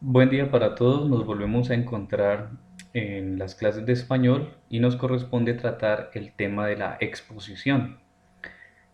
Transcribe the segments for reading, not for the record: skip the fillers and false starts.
Buen día para todos, nos volvemos a encontrar en las clases de español y nos corresponde tratar el tema de la exposición.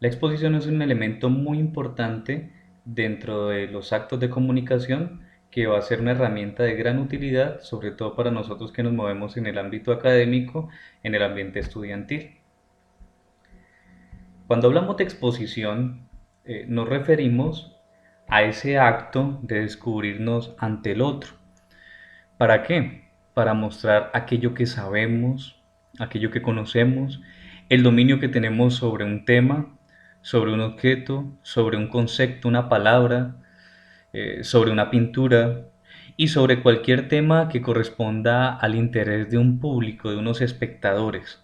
La exposición es un elemento muy importante dentro de los actos de comunicación que va a ser una herramienta de gran utilidad, sobre todo para nosotros que nos movemos en el ámbito académico, en el ambiente estudiantil. Cuando hablamos de exposición, nos referimos a ese acto de descubrirnos ante el otro. ¿Para qué? Para mostrar aquello que sabemos, aquello que conocemos, el dominio que tenemos sobre un tema, sobre un objeto, sobre un concepto, una palabra, sobre una pintura y sobre cualquier tema que corresponda al interés de un público, de unos espectadores.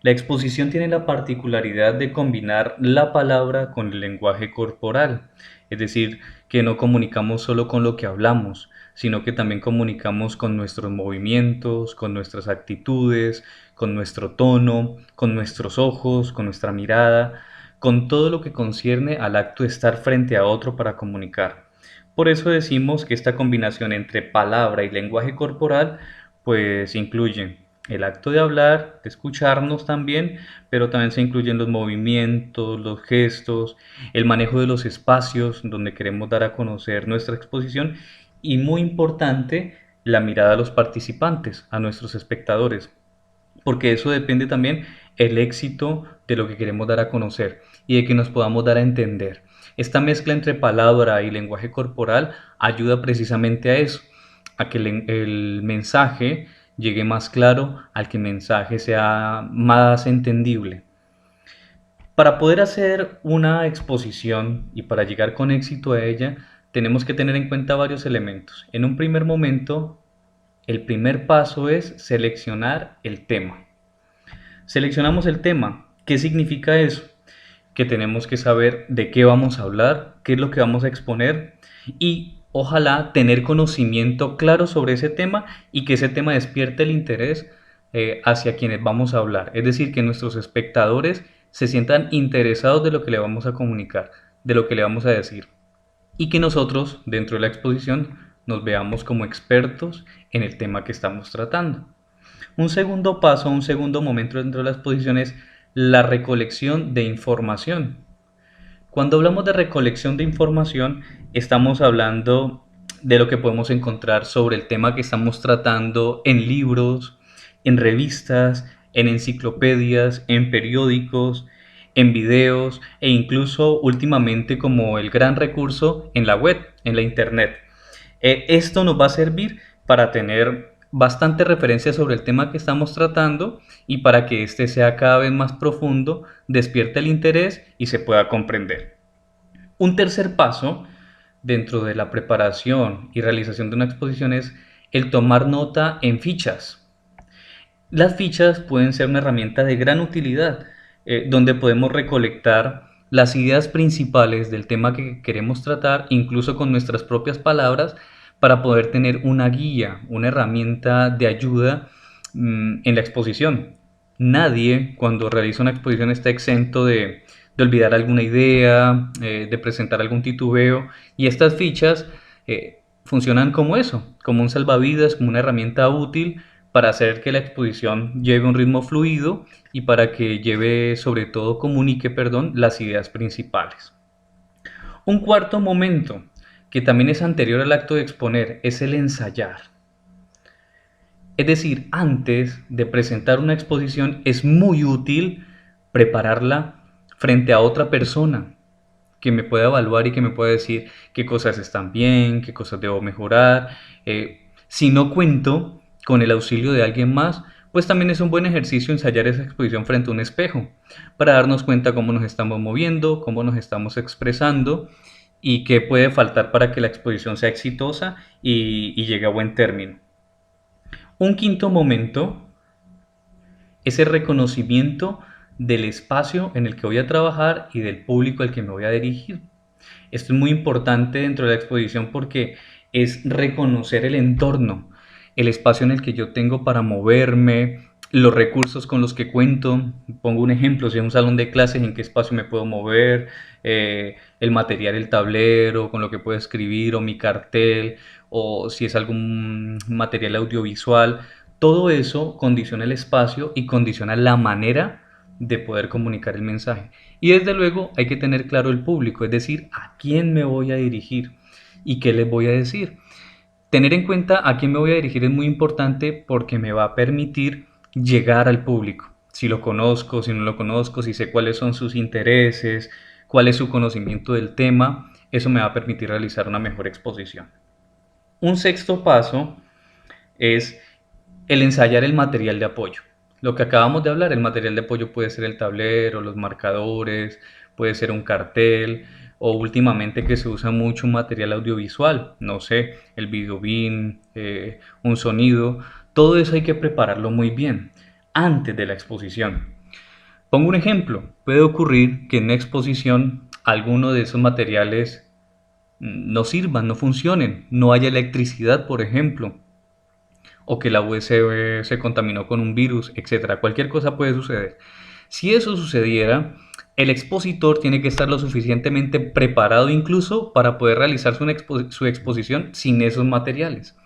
La exposición tiene la particularidad de combinar la palabra con el lenguaje corporal, es decir, que no comunicamos solo con lo que hablamos, sino que también comunicamos con nuestros movimientos, con nuestras actitudes, con nuestro tono, con nuestros ojos, con nuestra mirada, con todo lo que concierne al acto de estar frente a otro para comunicar. Por eso decimos que esta combinación entre palabra y lenguaje corporal pues incluye el acto de hablar, de escucharnos también, pero también se incluyen los movimientos, los gestos, el manejo de los espacios donde queremos dar a conocer nuestra exposición y muy importante, la mirada a los participantes, a nuestros espectadores, porque eso depende también el éxito de lo que queremos dar a conocer y de que nos podamos dar a entender. Esta mezcla entre palabra y lenguaje corporal ayuda precisamente a eso, a que el mensaje llegue más claro, al que el mensaje sea más entendible. Para poder hacer una exposición y para llegar con éxito a ella, tenemos que tener en cuenta varios elementos. En un primer momento, el primer paso es seleccionar el tema. Seleccionamos el tema. ¿Qué significa eso? Que tenemos que saber de qué vamos a hablar, qué es lo que vamos a exponer y ojalá tener conocimiento claro sobre ese tema y que ese tema despierte el interés hacia quienes vamos a hablar. Es decir, que nuestros espectadores se sientan interesados de lo que le vamos a comunicar, de lo que le vamos a decir y que nosotros dentro de la exposición nos veamos como expertos en el tema que estamos tratando. Un segundo paso, un segundo momento dentro de la exposición es la recolección de información. Cuando hablamos de recolección de información, estamos hablando de lo que podemos encontrar sobre el tema que estamos tratando en libros, en revistas, en enciclopedias, en periódicos, en videos e incluso últimamente como el gran recurso en la web, en la internet. Esto nos va a servir para tener bastante referencia sobre el tema que estamos tratando y para que éste sea cada vez más profundo, despierte el interés y se pueda comprender. Un tercer paso dentro de la preparación y realización de una exposición es el tomar nota en fichas. Las fichas pueden ser una herramienta de gran utilidad, donde podemos recolectar las ideas principales del tema que queremos tratar, incluso con nuestras propias palabras, para poder tener una guía, una herramienta de ayuda en la exposición. Nadie cuando realiza una exposición está exento de olvidar alguna idea, de presentar algún titubeo, y estas fichas funcionan como eso, como un salvavidas, como una herramienta útil para hacer que la exposición lleve un ritmo fluido y para que lleve, sobre todo, comunique, perdón, las ideas principales. Un cuarto momento, que también es anterior al acto de exponer, es el ensayar. Es decir, antes de presentar una exposición es muy útil prepararla frente a otra persona que me pueda evaluar y que me pueda decir qué cosas están bien, qué cosas debo mejorar. Si no cuento con el auxilio de alguien más, pues también es un buen ejercicio ensayar esa exposición frente a un espejo para darnos cuenta cómo nos estamos moviendo, cómo nos estamos expresando y qué puede faltar para que la exposición sea exitosa y llegue a buen término. Un quinto momento es el reconocimiento del espacio en el que voy a trabajar y del público al que me voy a dirigir. Esto es muy importante dentro de la exposición porque es reconocer el entorno, el espacio en el que yo tengo para moverme, los recursos con los que cuento. Pongo un ejemplo, si es un salón de clases, en qué espacio me puedo mover, el material, el tablero, con lo que puedo escribir o mi cartel, o si es algún material audiovisual. Todo eso condiciona el espacio y condiciona la manera de poder comunicar el mensaje. Y desde luego hay que tener claro el público, es decir, a quién me voy a dirigir y qué les voy a decir. Tener en cuenta a quién me voy a dirigir es muy importante porque me va a permitir llegar al público. Si lo conozco, si no lo conozco, si sé cuáles son sus intereses, cuál es su conocimiento del tema, eso me va a permitir realizar una mejor exposición. Un sexto paso es el ensayar el material de apoyo. Lo que acabamos de hablar, el material de apoyo puede ser el tablero, los marcadores, puede ser un cartel o últimamente que se usa mucho un material audiovisual, no sé, el videobeam, un sonido, todo eso hay que prepararlo muy bien antes de la exposición. Pongo un ejemplo, puede ocurrir que en una exposición alguno de esos materiales no sirvan, no funcionen, no haya electricidad, por ejemplo, o que la USB se contaminó con un virus, etcétera. Cualquier cosa puede suceder. Si eso sucediera, el expositor tiene que estar lo suficientemente preparado incluso para poder realizar su exposición sin esos materiales.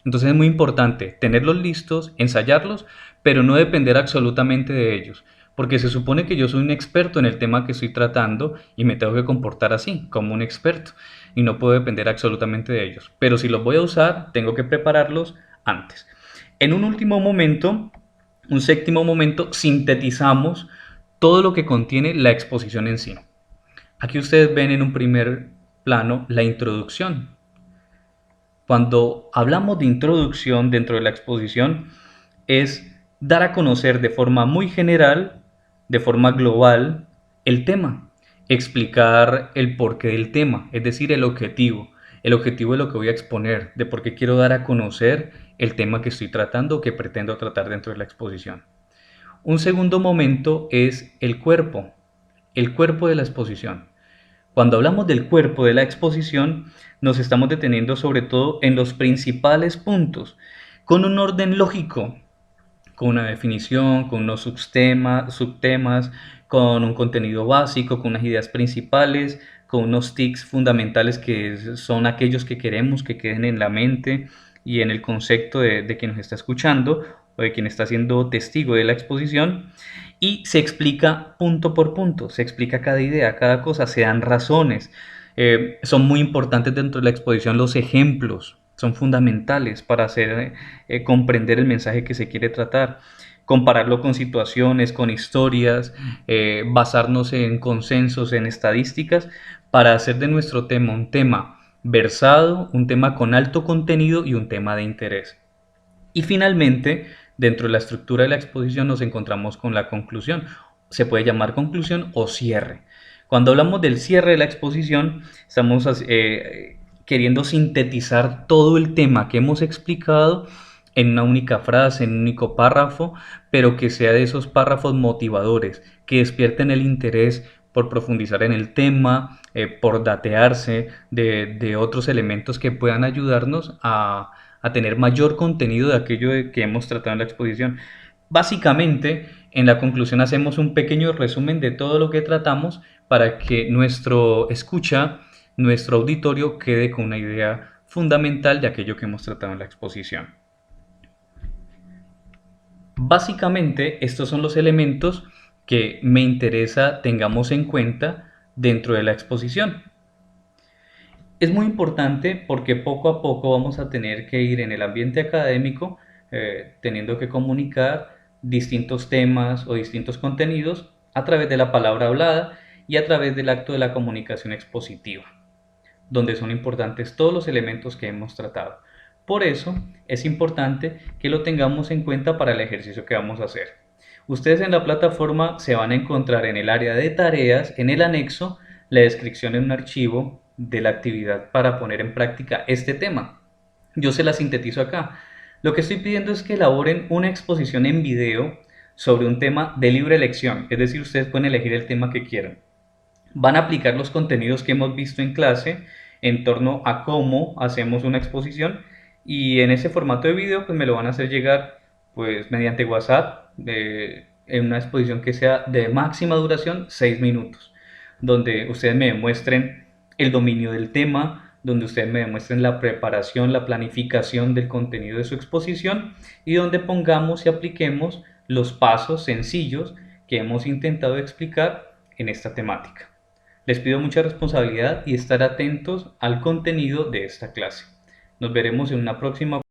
Entonces es muy importante tenerlos listos, ensayarlos, pero no depender absolutamente de ellos, porque se supone que yo soy un experto en el tema que estoy tratando y me tengo que comportar así, como un experto, y no puedo depender absolutamente de ellos. Pero si los voy a usar, tengo que prepararlos antes. En un último momento, un séptimo momento, sintetizamos todo lo que contiene la exposición en sí. Aquí ustedes ven en un primer plano la introducción. Cuando hablamos de introducción dentro de la exposición, es dar a conocer de forma muy general, de forma global, el tema, explicar el porqué del tema, es decir, el objetivo de lo que voy a exponer, de por qué quiero dar a conocer el tema que estoy tratando o que pretendo tratar dentro de la exposición. Un segundo momento es el cuerpo de la exposición. Cuando hablamos del cuerpo de la exposición, nos estamos deteniendo sobre todo en los principales puntos, con un orden lógico, con una definición, con unos subtemas, con un contenido básico, con unas ideas principales, con unos tics fundamentales que son aquellos que queremos que queden en la mente y en el concepto de quien nos está escuchando o de quien está siendo testigo de la exposición. Y se explica punto por punto, se explica cada idea, cada cosa, se dan razones. Son muy importantes dentro de la exposición los ejemplos, son fundamentales para hacer comprender el mensaje que se quiere tratar, compararlo con situaciones, con historias, basarnos en consensos, en estadísticas, para hacer de nuestro tema un tema versado, un tema con alto contenido y un tema de interés. Y finalmente, dentro de la estructura de la exposición nos encontramos con la conclusión. Se puede llamar conclusión o cierre. Cuando hablamos del cierre de la exposición, estamos queriendo sintetizar todo el tema que hemos explicado en una única frase, en un único párrafo, pero que sea de esos párrafos motivadores, que despierten el interés por profundizar en el tema, por datearse de otros elementos que puedan ayudarnos a tener mayor contenido de aquello que hemos tratado en la exposición. Básicamente, en la conclusión hacemos un pequeño resumen de todo lo que tratamos para que nuestro escucha, nuestro auditorio quede con una idea fundamental de aquello que hemos tratado en la exposición. Básicamente, estos son los elementos que me interesa tengamos en cuenta dentro de la exposición. Es muy importante porque poco a poco vamos a tener que ir en el ambiente académico teniendo que comunicar distintos temas o distintos contenidos a través de la palabra hablada y a través del acto de la comunicación expositiva, donde son importantes todos los elementos que hemos tratado. Por eso es importante que lo tengamos en cuenta para el ejercicio que vamos a hacer. Ustedes en la plataforma se van a encontrar en el área de tareas, en el anexo, la descripción en un archivo de la actividad para poner en práctica este tema. Yo se la sintetizo acá. Lo que estoy pidiendo es que elaboren una exposición en video sobre un tema de libre elección, es decir, ustedes pueden elegir el tema que quieran. Van a aplicar los contenidos que hemos visto en clase en torno a cómo hacemos una exposición y en ese formato de video pues me lo van a hacer llegar pues mediante WhatsApp en una exposición que sea de máxima duración 6 minutos, donde ustedes me demuestren el dominio del tema, donde ustedes me demuestren la preparación, la planificación del contenido de su exposición y donde pongamos y apliquemos los pasos sencillos que hemos intentado explicar en esta temática. Les pido mucha responsabilidad y estar atentos al contenido de esta clase. Nos veremos en una próxima